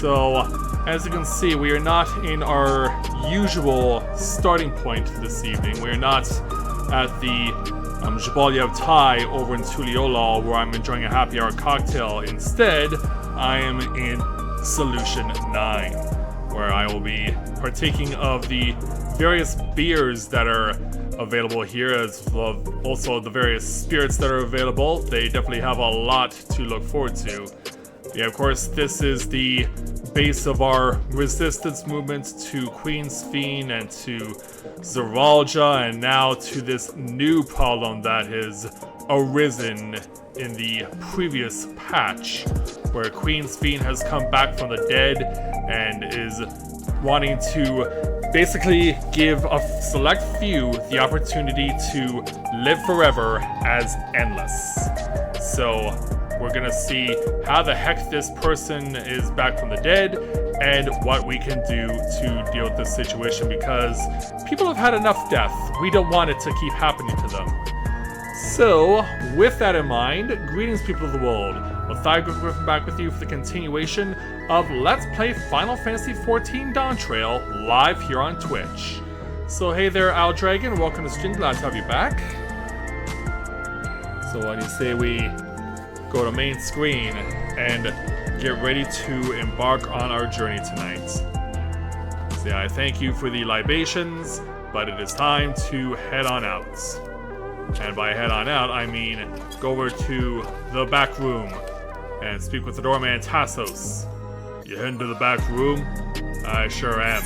So, as you can see, we are not in our usual starting point this evening. We are not at the Jabalyev Thai over in Tuliolol, where I'm enjoying a happy hour cocktail. Instead, I am in Solution 9, where I will be partaking of the various beers that are available here, as well also the various spirits that are available. They definitely have a lot to look forward to. Yeah, of course, this is the base of our resistance movement to Queen's Fiend and to Zeralja, and now to this new problem that has arisen in the previous patch, where Queen's Fiend has come back from the dead and is wanting to basically give a select few the opportunity to live forever as endless. So we're gonna see how the heck this person is back from the dead and what we can do to deal with this situation, because people have had enough death. We don't want it to keep happening to them. So, with that in mind, greetings people of the world. Griffin back with you for the continuation of Let's Play Final Fantasy XIV Dawntrail live here on Twitch. So hey there, Owl Dragon, welcome to stream, glad to have you back. So why do you say we go to main screen and get ready to embark on our journey tonight. So yeah, I thank you for the libations, but it is time to head on out. And by head on out, I mean go over to the back room and speak with the doorman Tassos. You heading to the back room? I sure am.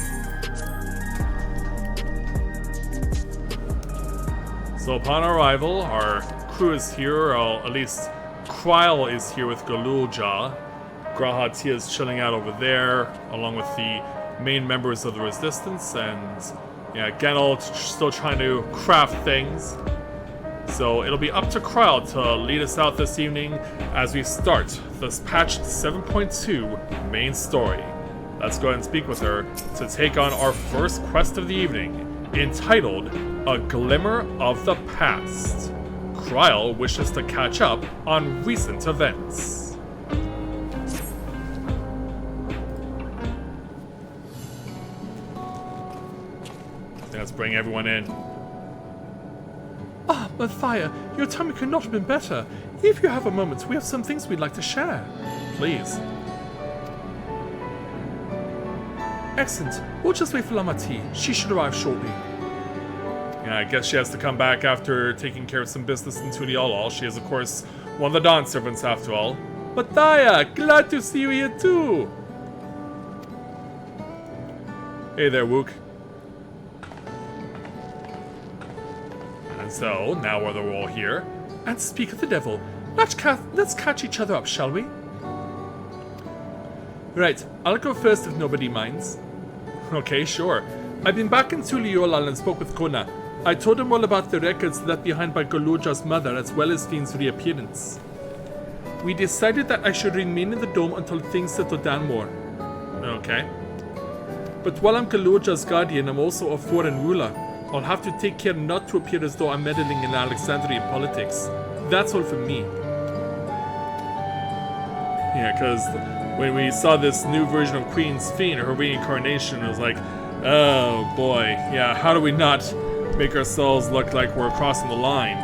So upon arrival, our crew is here, or at least Kryle is here with Galulja. Grahatia is chilling out over there, along with the main members of the Resistance, and yeah, Genel still trying to craft things. So it'll be up to Kryle to lead us out this evening as we start this patch 7.2 main story. Let's go ahead and speak with her to take on our first quest of the evening, entitled A Glimmer of the Past. Kryle wishes to catch up on recent events. Let's bring everyone in. Ah, Mathia, your timing could not have been better. If you have a moment, we have some things we'd like to share. Please. Excellent. We'll just wait for Lamati. She should arrive shortly. Yeah, I guess she has to come back after taking care of some business in Tuliolol. She is, of course, one of the Dawn servants after all. Mathia, glad to see you here too. Hey there, Wook. And so, now we're all here. And speak of the devil, let's catch each other up, shall we? Right, I'll go first if nobody minds. Okay, sure. I've been back in Tuliolol and spoke with Kona. I told him all about the records left behind by Galulja's mother, as well as Fiend's reappearance. We decided that I should remain in the dome until things settle down more. Okay. But while I'm Galulja's guardian, I'm also a foreign ruler. I'll have to take care not to appear as though I'm meddling in Alexandrian politics. That's all from me. Yeah, because when we saw this new version of Queen's Fiend, her reincarnation, it was like, oh boy, yeah, how do we not make ourselves look like we're crossing the line?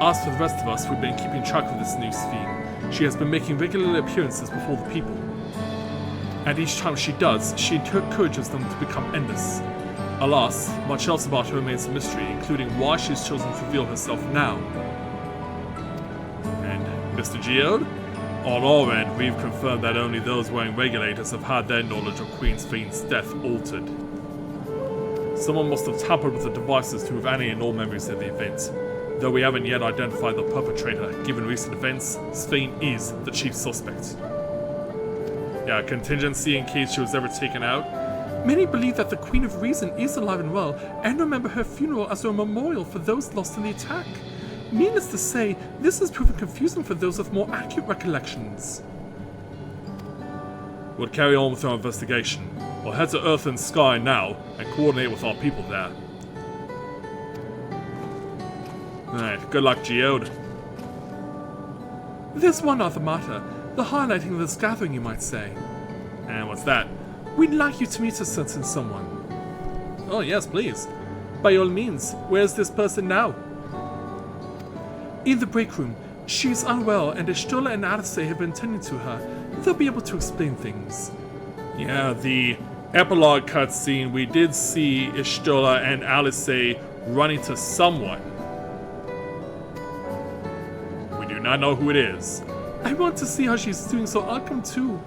As for the rest of us, we've been keeping track of this new Fiend. She has been making regular appearances before the people. And each time she does, she encourages them to become endless. Alas, much else about her remains a mystery, including why she's chosen to reveal herself now. And Mr. Geode? On our end, we've confirmed that only those wearing regulators have had their knowledge of Queen's Fiend's death altered. Someone must have tampered with the devices to have any and all memories of the event. Though we haven't yet identified the perpetrator, given recent events, Fiend is the chief suspect. Yeah, contingency in case she was ever taken out. Many believe that the Queen of Reason is alive and well, and remember her funeral as a memorial for those lost in the attack. Needless to say, this has proven confusing for those with more accurate recollections. We'll carry on with our investigation. We'll head to Earth and Sky now, and coordinate with our people there. Alright, good luck, Geode. There's one other matter, the highlighting of this gathering, you might say. And what's that? We'd like you to meet a certain someone. Oh, yes, please. By all means, where's this person now? In the break room. She's unwell, and Ishtola and Alice have been tending to her. They'll be able to explain things. Yeah, the epilogue cutscene, we did see Ishtola and Alice running to someone. We do not know who it is. I want to see how she's doing, so I'll come too.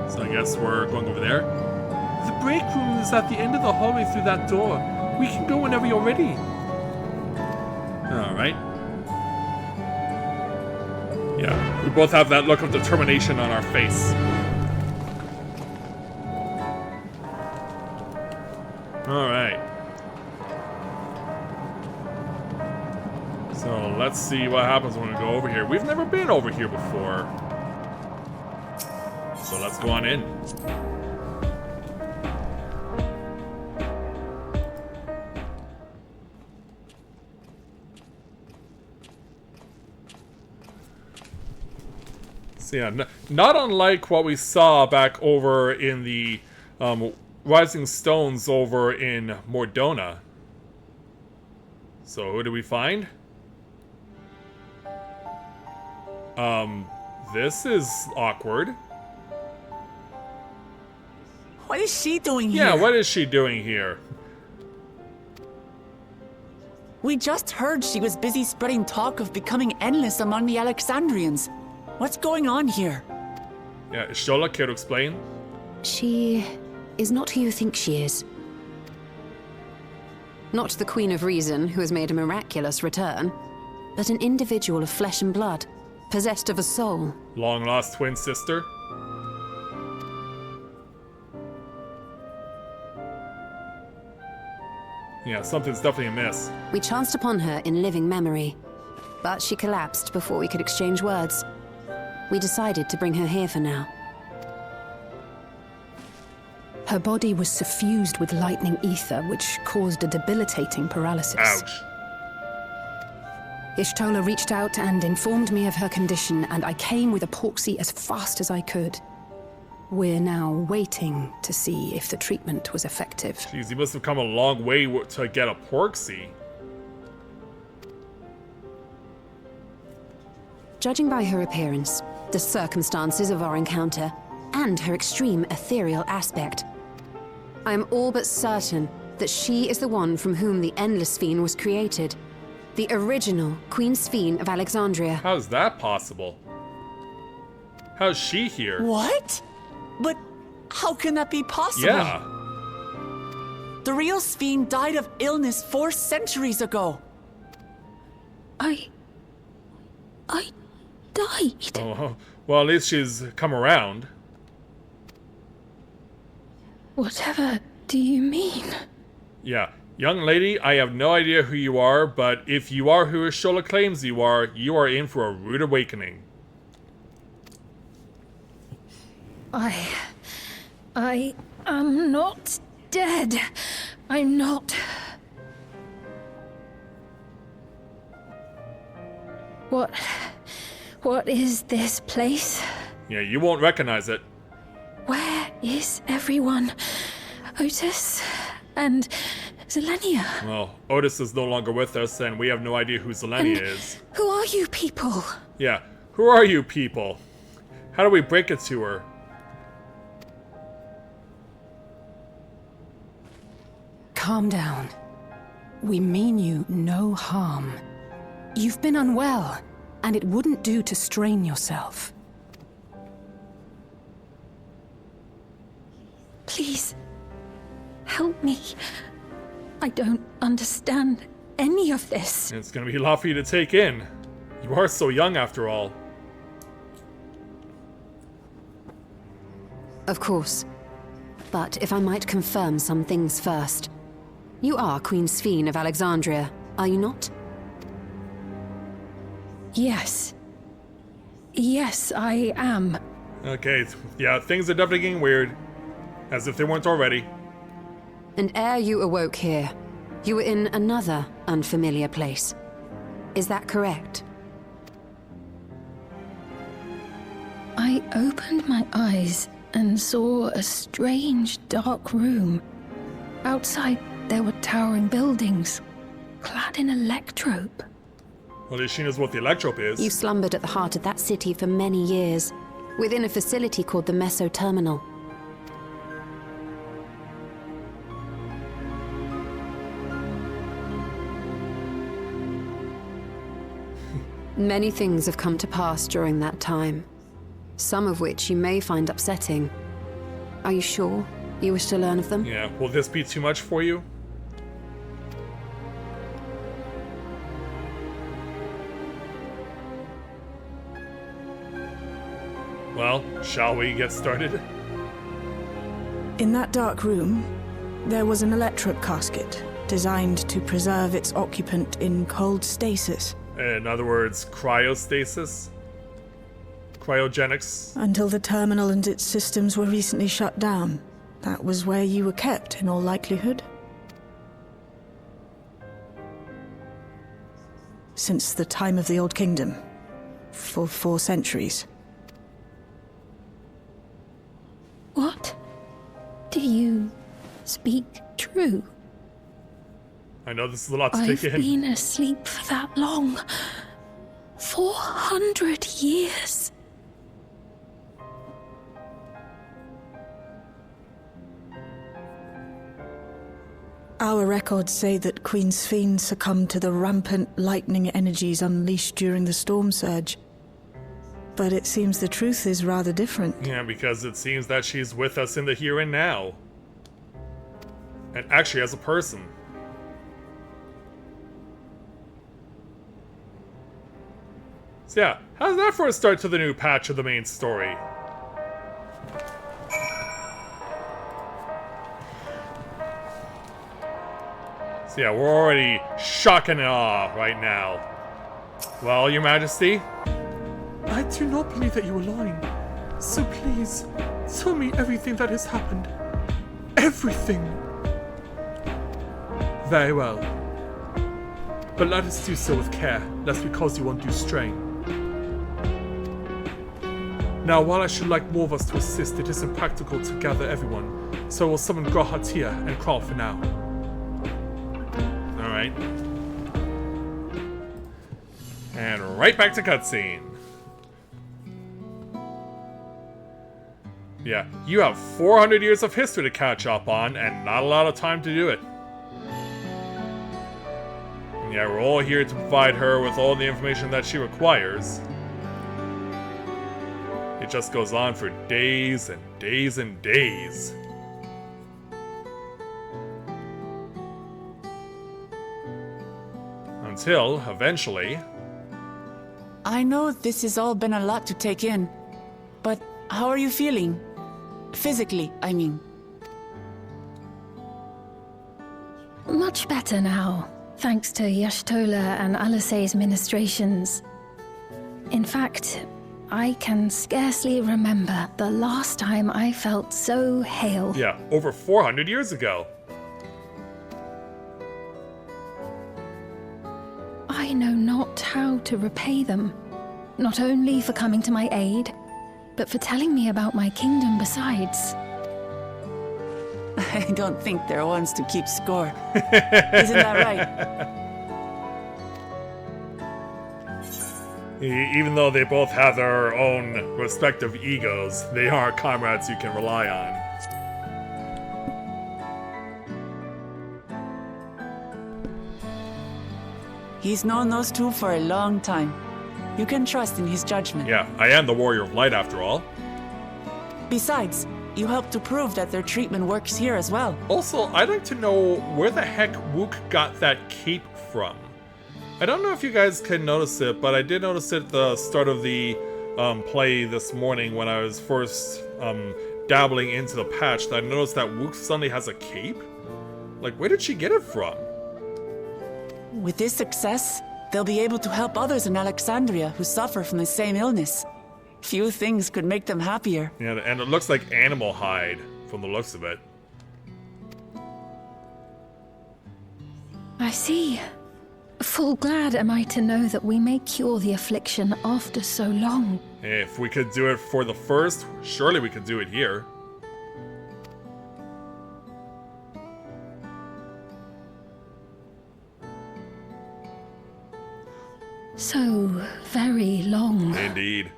So I guess we're going over there. The break room is at the end of the hallway through that door. We can go whenever you're ready. Alright. Yeah, we both have that look of determination on our face. Alright. So let's see what happens when we go over here. We've never been over here before. So let's go on in. So yeah, not unlike what we saw back over in the Rising Stones over in Mordona. So who do we find? This is awkward. What is she doing here? Yeah, what is she doing here? We just heard she was busy spreading talk of becoming endless among the Alexandrians. What's going on here? Yeah, Ishtola, care to explain? She is not who you think she is. Not the Queen of Reason, who has made a miraculous return, but an individual of flesh and blood, possessed of a soul. Long-lost twin sister? Yeah, something's definitely amiss. We chanced upon her in living memory, but she collapsed before we could exchange words. We decided to bring her here for now. Her body was suffused with lightning ether, which caused a debilitating paralysis. Ouch. Ishtola reached out and informed me of her condition, and I came with a porksy as fast as I could. We're now waiting to see if the treatment was effective. Jeez, you must have come a long way to get a porksy. Judging by her appearance, the circumstances of our encounter, and her extreme ethereal aspect, I am all but certain that she is the one from whom the Endless Sphene was created. The original Queen Sphene of Alexandria. How's that possible? How's she here? What? But how can that be possible? Yeah. The real Sphene died of illness 4 centuries ago. I died. Oh, well, at least she's come around. Whatever do you mean? Yeah. Young lady, I have no idea who you are, but if you are who Ishtola claims you are in for a rude awakening. I am not dead. I'm not. What is this place? Yeah, you won't recognize it. Where is everyone? Otis and Zelenia. Well, Otis is no longer with us, and we have no idea who Zelenia is. Who are you people? Yeah, who are you people? How do we break it to her? Calm down. We mean you no harm. You've been unwell, and it wouldn't do to strain yourself. Please, help me. I don't understand any of this. It's gonna be a lot for you to take in. You are so young after all. Of course. But if I might confirm some things first. You are Queen Sphene of Alexandria, are you not? Yes. Yes, I am. Okay, yeah, things are definitely getting weird. As if they weren't already. And ere you awoke here, you were in another unfamiliar place. Is that correct? opened my eyes and saw a strange, dark room. Outside, there were towering buildings, clad in electrope. Well, at least she knows what the electrope is. You slumbered at the heart of that city for many years, within a facility called the Meso Terminal. Many things have come to pass during that time, some of which you may find upsetting. Are you sure you wish to learn of them? Yeah, will this be too much for you? Well, shall we get started? In that dark room, there was an electric casket designed to preserve its occupant in cold stasis. In other words, cryostasis? Cryogenics? Until the terminal and its systems were recently shut down. That was where you were kept, in all likelihood. Since the time of the Old Kingdom. For 4 centuries. What? Do you speak true? I know this is a lot to take I've in. been asleep for that long. 400 years. Our records say that Queen Sphene succumbed to the rampant lightning energies unleashed during the storm surge. But it seems the truth is rather different. Yeah, because it seems that she's with us in the here and now. And actually as a person. So yeah, how's that for a start to the new patch of the main story? So yeah, we're already shock and awe right now. Well, Your Majesty? I do not believe that you are lying. So please, tell me everything that has happened. Everything! Very well. But let us do so with care, lest we cause you undue strain. Now, while I should like more of us to assist, it is impractical to gather everyone, so I will summon Grahatia and Kral for now. Alright. And right back to cutscene. Yeah, you have 400 years of history to catch up on, and not a lot of time to do it. And yeah, we're all here to provide her with all the information that she requires. It just goes on for days and days and days. Until, eventually... I know this has all been a lot to take in, but how are you feeling? Physically, I mean. Much better now, thanks to Y'shtola and Alisei's ministrations. In fact, I can scarcely remember the last time I felt so hale. Yeah, over 400 years ago. I know not how to repay them, not only for coming to my aid, but for telling me about my kingdom besides. I don't think they're ones to keep score. Isn't that right? Even though they both have their own respective egos, they are comrades you can rely on. He's known those two for a long time. You can trust in his judgment. Yeah, I am the Warrior of Light after all. Besides, you helped to prove that their treatment works here as well. Also, I'd like to know where the heck Wook got that cape from. I don't know if you guys can notice it, but I did notice it at the start of the play this morning when I was first dabbling into the patch, that I noticed that Wook suddenly has a cape. Like, where did she get it from? With this success, they'll be able to help others in Alexandria who suffer from the same illness. Few things could make them happier. Yeah, and it looks like animal hide from the looks of it. I see. Full glad am I to know that we may cure the affliction after so long. Hey, if we could do it for the first, surely we could do it here. So very long. Indeed.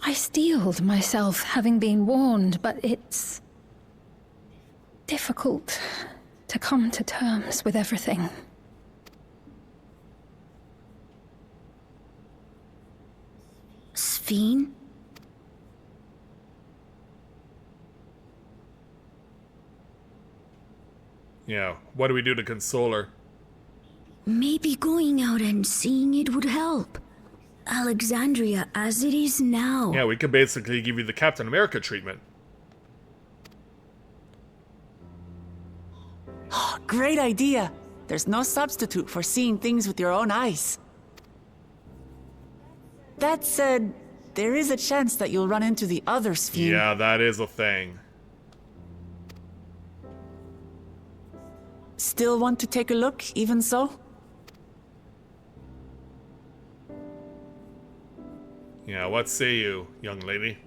I steeled myself, having been warned, but it's difficult to come to terms with everything. Sphene? Yeah, what do we do to console her? Maybe going out and seeing it would help. Alexandria as it is now. Yeah, we could basically give you the Captain America treatment. Great idea. There's no substitute for seeing things with your own eyes. That said, there is a chance that you'll run into the other Sphene. Yeah, that is a thing. Still want to take a look, even so? Yeah, what say you, young lady?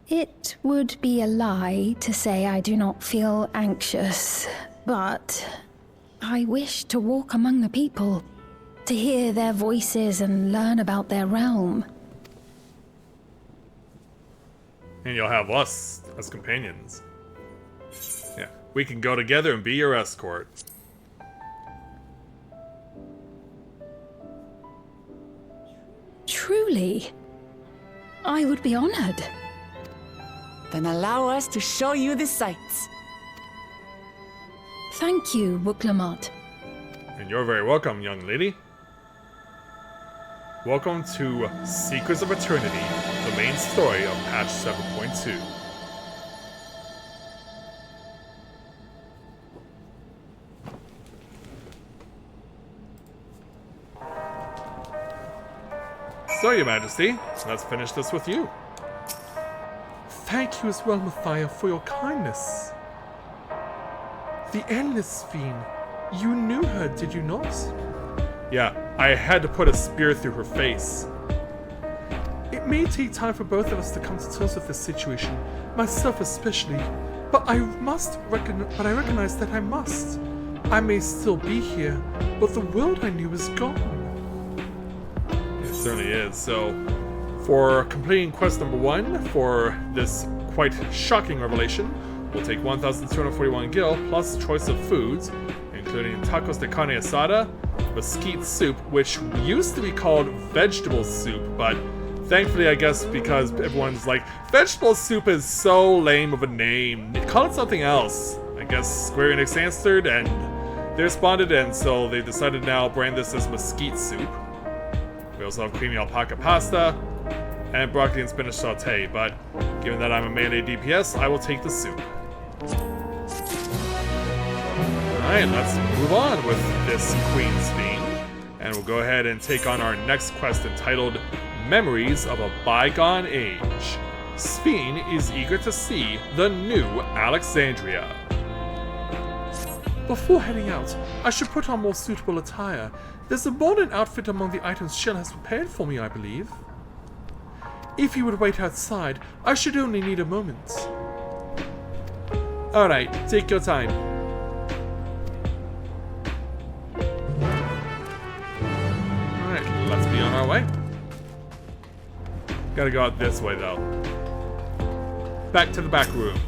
It would be a lie to say I do not feel anxious, but I wish to walk among the people, to hear their voices and learn about their realm. And you'll have us as companions. Yeah, we can go together and be your escort. Truly, I would be honored. Then allow us to show you the sights. Thank you, Wuklamot. And you're very welcome, young lady. Welcome to Secrets of Eternity, the main story of patch 7.2. So, Your Majesty, let's finish this with you. Thank you as well, Mathia, for your kindness. The Endless Fiend. You knew her, did you not? Yeah, I had to put a spear through her face. It may take time for both of us to come to terms with this situation, myself especially, but I recognize that I must. I may still be here, but the world I knew is gone. It certainly is. So, for completing quest number 1 for this quite shocking revelation, we'll take 1,241 gil plus choice of foods, including tacos de carne asada, mesquite soup, which used to be called vegetable soup, but thankfully, I guess because everyone's like, vegetable soup is so lame of a name, call it something else. I guess Square Enix answered and they responded, and so they decided now brand this as mesquite soup. We also have creamy alpaca pasta and broccoli and spinach saute, but given that I'm a melee DPS, I will take the soup. Alright, let's move on with this Queen's Fiend, and we'll go ahead and take on our next quest entitled Memories of a Bygone Age. Sphene is eager to see the new Alexandria. Before heading out, I should put on more suitable attire. There's a modern outfit among the items Shell has prepared for me, I believe. If you would wait outside, I should only need a moment. Alright, take your time. Alright, let's be on our way. Gotta go out this way though. Back to the back room.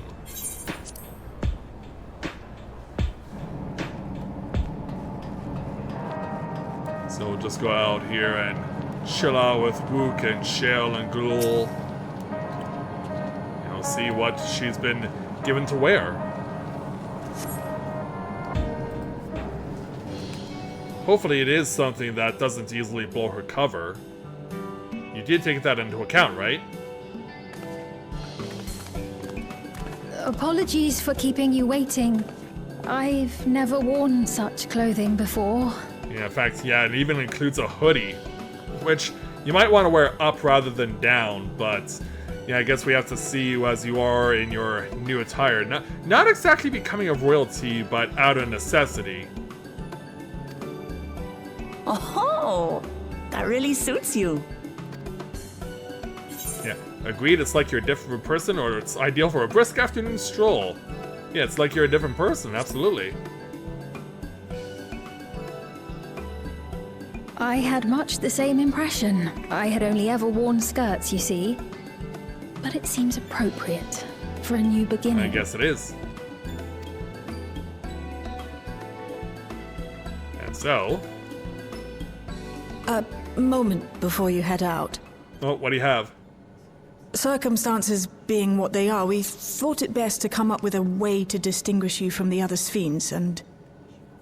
So we'll just go out here and chill out with Wook and Shell and Ghoul. You know, see what she's been given to wear. Hopefully it is something that doesn't easily blow her cover. You did take that into account, right? Apologies for keeping you waiting. I've never worn such clothing before. Yeah, in fact, yeah, it even includes a hoodie, which you might want to wear up rather than down, but Yeah, I guess we have to see you as you are in your new attire. Not exactly becoming a royalty, but out of necessity. Oh, that really suits you. Yeah, agreed. It's like you're a different person, or it's ideal for a brisk afternoon stroll. Yeah, it's like you're a different person, absolutely. I had much the same impression. I had only ever worn skirts, you see. But it seems appropriate for a new beginning. I guess it is. And so... A moment before you head out. Oh, what do you have? Circumstances being what they are, we thought it best to come up with a way to distinguish you from the other Sphenes, and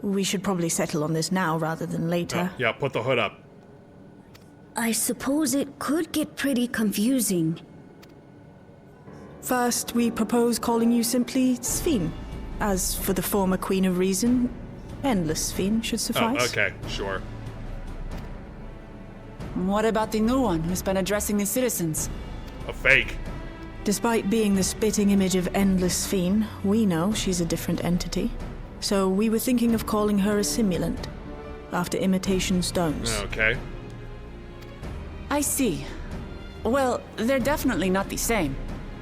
we should probably settle on this now rather than later. Oh, yeah, put the hood up. I suppose it could get pretty confusing. First, we propose calling you simply Sphene. As for the former Queen of Reason, Endless Sphene should suffice. Oh, okay, sure. What about the new one who's been addressing the citizens? A fake. Despite being the spitting image of Endless Sphene, we know she's a different entity. So we were thinking of calling her a simulant, after imitation stones. Okay. I see. Well, they're definitely not the same.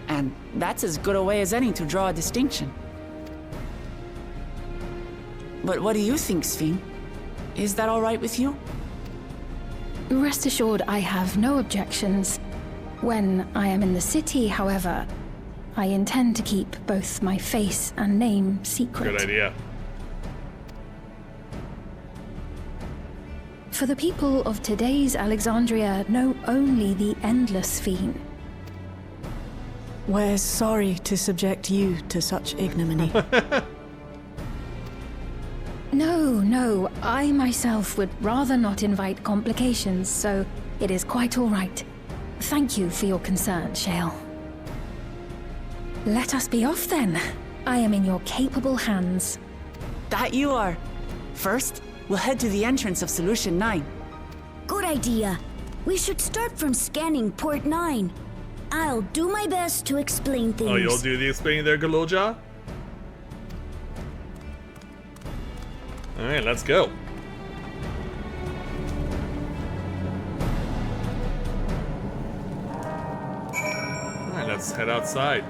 And that's as good a way as any to draw a distinction. But what do you think, Sphene? Is that all right with you? Rest assured, I have no objections. When I am in the city, however, I intend to keep both my face and name secret. Good idea. For the people of today's Alexandria know only the Endless Sphene. We're sorry to subject you to such ignominy. No, I myself would rather not invite complications, so it is quite all right. Thank you for your concern, Shale. Let us be off then. I am in your capable hands. That you are. First, we'll head to the entrance of Solution 9. Good idea. We should start from scanning Port 9. I'll do my best to explain things. Oh, you'll do the explaining there, Galoja? Alright, let's go. Alright, let's head outside.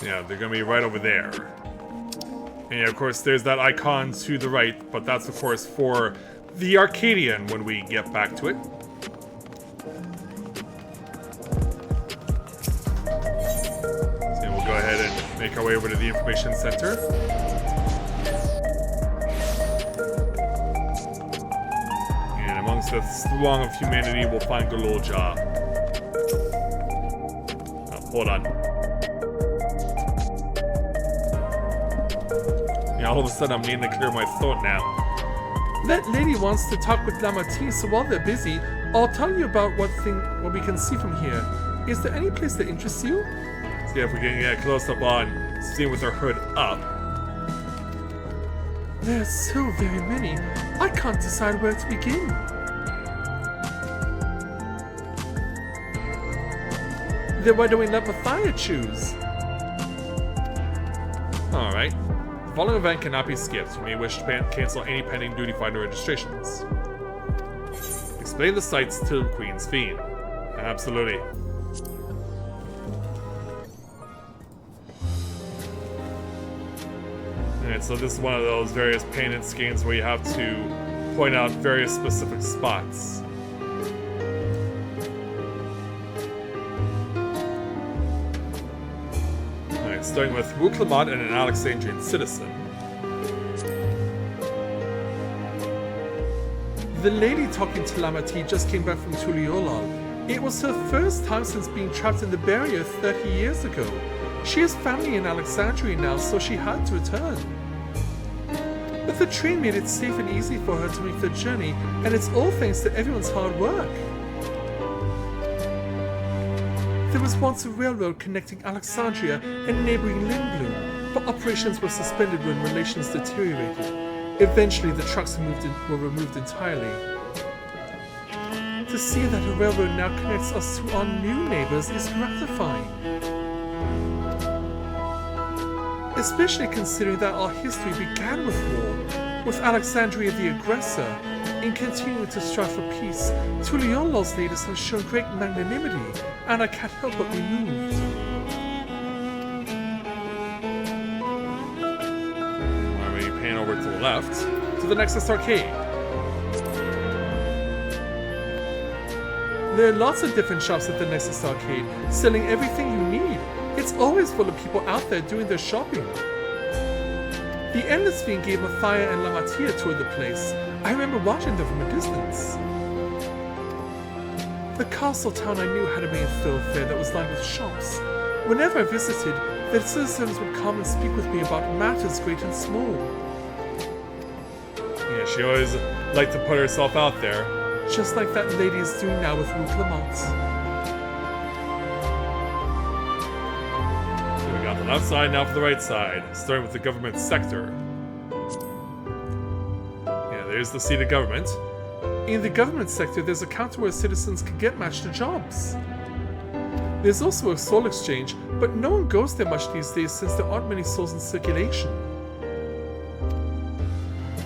Yeah, they're gonna be right over there. And yeah, of course, there's that icon to the right, but that's, of course, for the Arcadian when we get back to it. So we'll go ahead and make our way over to the Information Center. And amongst the throng of humanity, we'll find Galoja. Oh, hold on. Yeah, all of a sudden I'm needing to clear my throat now. That lady wants to talk with Lamati, so while they're busy, I'll tell you about what we can see from here. Is there any place that interests you? See if we can get close up on Sphene with her hood up. There's so very many. I can't decide where to begin. Then why don't we let Mathia choose? Alright. The following event cannot be skipped. You may wish to cancel any pending duty finder registrations. Explain the sights to Queen Sphene. Absolutely. Alright, so this is one of those various painted schemes where you have to point out various specific spots. Alright, starting with Wu Clement and an Alexandrian citizen. The lady talking to Lamati just came back from Tuliolal. It was her first time since being trapped in the barrier 30 years ago. She has family in Alexandria now, so she had to return. But the train made it safe and easy for her to make the journey, and it's all thanks to everyone's hard work. There was once a railroad connecting Alexandria and neighboring Lindblum, but operations were suspended when relations deteriorated. Eventually, the trucks were removed entirely. To see that a railroad now connects us to our new neighbors is gratifying. Especially considering that our history began with war, with Alexandria the aggressor. In continuing to strive for peace, Tuliola's leaders have shown great magnanimity, and I can't help but be moved. Alright, we pan over to the left, to the Nexus Arcade. There are lots of different shops at the Nexus Arcade, selling everything you need. It's always full of people out there doing their shopping. The Endless Fiend gave Mathia and Lamatia a tour of the place. I remember watching them from a distance. The castle town I knew had a main thoroughfare that was lined with shops. Whenever I visited, the citizens would come and speak with me about matters great and small. Yeah, she always liked to put herself out there. Just like that lady is doing now with Rook Lamont. So we got the left side, now for the right side. Starting with the government sector. There's the seat of government. In the government sector, there's a counter where citizens can get matched to jobs. There's also a soul exchange, but no one goes there much these days since there aren't many souls in circulation.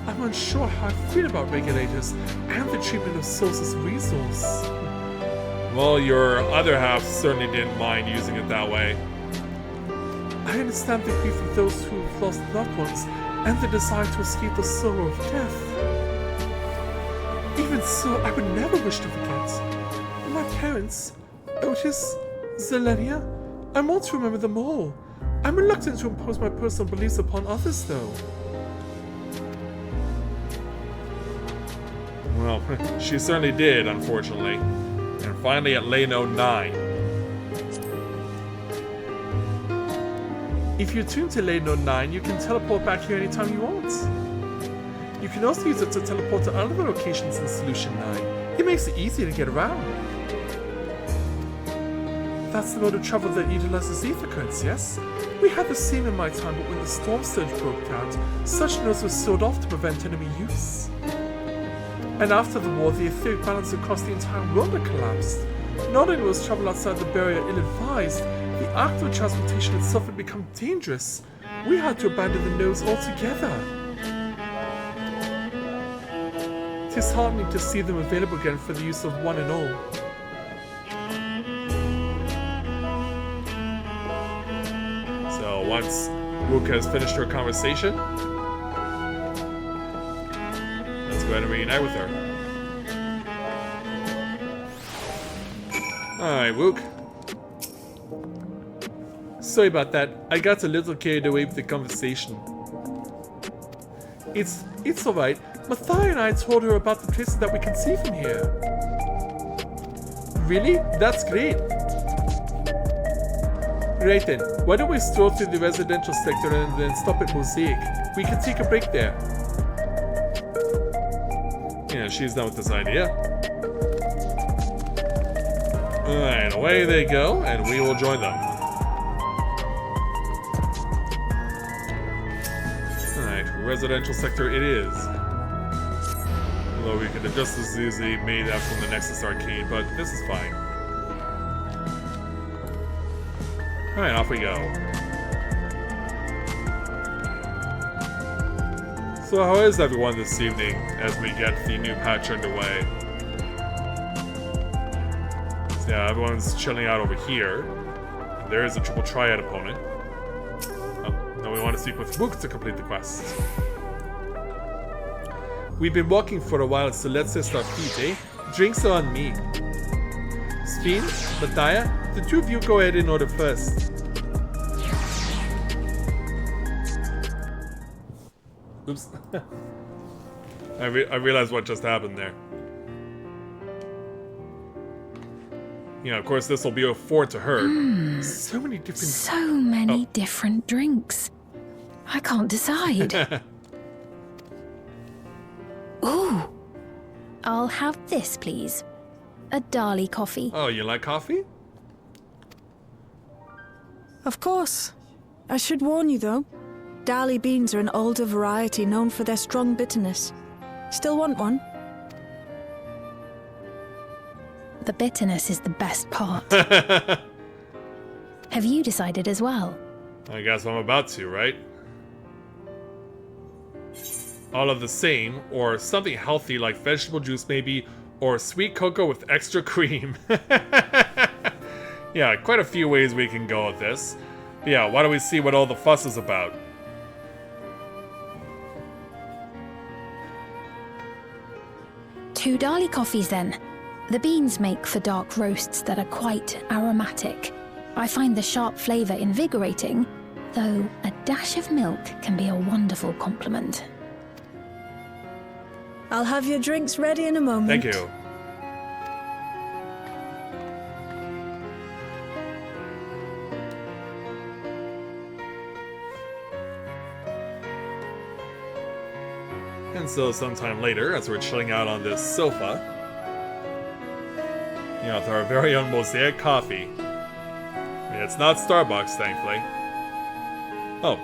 I'm unsure how I feel about regulators and the treatment of souls as a resource. Well, your other half certainly didn't mind using it that way. I understand the grief of those who have lost loved ones and the desire to escape the sorrow of death. Even so, I would never wish to forget. My parents, Otis, Zelenia, I want to remember them all. I'm reluctant to impose my personal beliefs upon others, though. Well, she certainly did, unfortunately. And finally at lane 09. If you tune to lane 09, you can teleport back here anytime you want. You can also use it to teleport to other locations in Solution 9. It makes it easy to get around. That's the mode of travel that utilizes ether currents, yes? We had the same in my time, but when the storm surge broke out, such nodes were sealed off to prevent enemy use. And after the war, the etheric balance across the entire world had collapsed. Not only was travel outside the barrier ill-advised, the act of transportation itself had become dangerous. We had to abandon the nodes altogether. It is heartening to see them available again for the use of one and all. So once Rook has finished her conversation, let's go ahead and reunite with her. Alright, Rook. Sorry about that. I got a little carried away with the conversation. It's alright. Mathia and I told her about the places that we can see from here. Really? That's great. Right then, why don't we stroll through the residential sector and then stop at Mosaic? We can take a break there. Yeah, she's done with this idea. Alright, away they go, and we will join them. Alright, residential sector it is. Although we could have just as easily made that from the Nexus Arcade, but this is fine. Alright, off we go. So how is everyone this evening as we get the new patch underway? So yeah, everyone's chilling out over here. There is a triple triad opponent. Oh, now we want to speak with Rook to complete the quest. We've been walking for a while, so let's just start feet, eh? Drinks are on me. Spin, Mathia, the two of you go ahead and order first. Oops. I realized what just happened there. You know, of course, this will be a 4 to her. So many different... So many different drinks. I can't decide. Ooh. I'll have this, please. A Dali coffee. Oh, you like coffee? Of course. I should warn you, though. Dali beans are an older variety known for their strong bitterness. Still want one? The bitterness is the best part. Have you decided as well? I guess I'm about to, right? All of the same, or something healthy like vegetable juice maybe, or sweet cocoa with extra cream. Yeah, quite a few ways we can go with this. But yeah, why don't we see what all the fuss is about? Two Dali coffees then. The beans make for dark roasts that are quite aromatic. I find the sharp flavour invigorating, though a dash of milk can be a wonderful complement. I'll have your drinks ready in a moment. Thank you. And so sometime later, as we're chilling out on this sofa, you know, with our very own Mosaic coffee. I mean, it's not Starbucks, thankfully. Oh,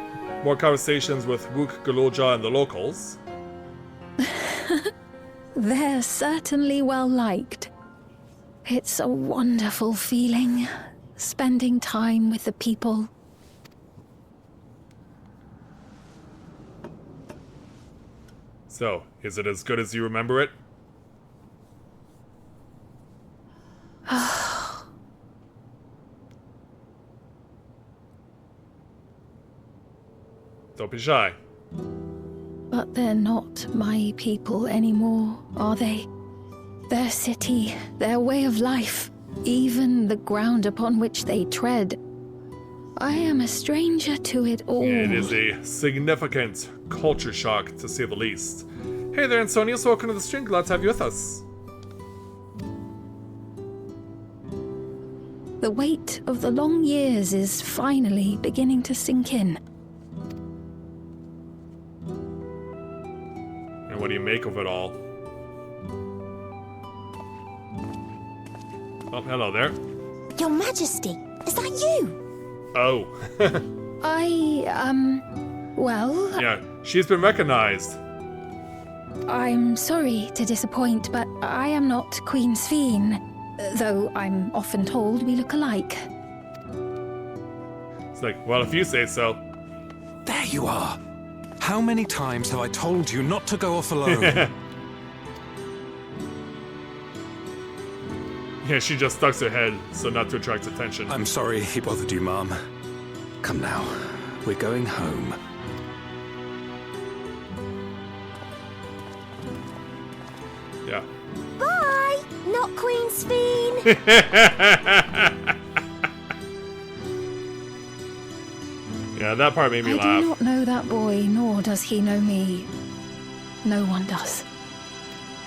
more conversations with Wook, Galoja, and the locals. They're certainly well liked. It's a wonderful feeling, spending time with the people. So, is it as good as you remember it? Don't be shy. But they're not my people anymore, are they? Their city, their way of life, even the ground upon which they tread. I am a stranger to it all. It is a significant culture shock, to say the least. Hey there, Ansonius. Welcome to the stream. Glad to have you with us. The weight of the long years is finally beginning to sink in. And what do you make of it all? Oh, hello there. Your Majesty, is that you? Oh. Well, Yeah, she's been recognized. I'm sorry to disappoint, but I am not Queen Sphene, though I'm often told we look alike. It's like, well, if you say so. There you are. How many times have I told you not to go off alone? Yeah, she just ducks her head so not to attract attention. I'm sorry he bothered you, Mom. Come now, we're going home. Yeah. Bye! Not Queen Sphene! Yeah, that part made me I laugh. do not know that boy, nor does he know me. No one does.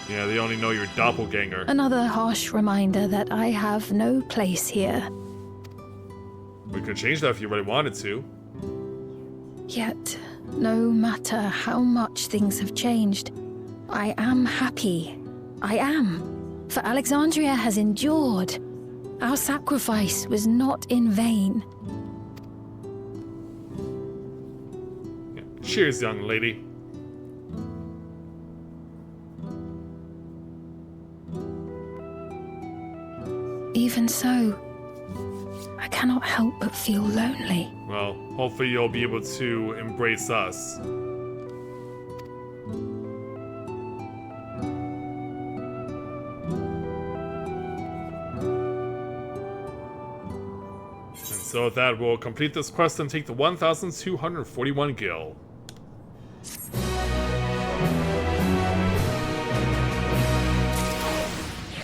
Yeah, they only know your doppelganger. Another harsh reminder that I have no place here. We could change that if you really wanted to. Yet, no matter how much things have changed, I am happy. I am. For Alexandria has endured. Our sacrifice was not in vain. Yeah. Cheers, young lady. Even so, I cannot help but feel lonely. Well, hopefully you'll be able to embrace us. And so with that, we'll complete this quest and take the 1,241 gil.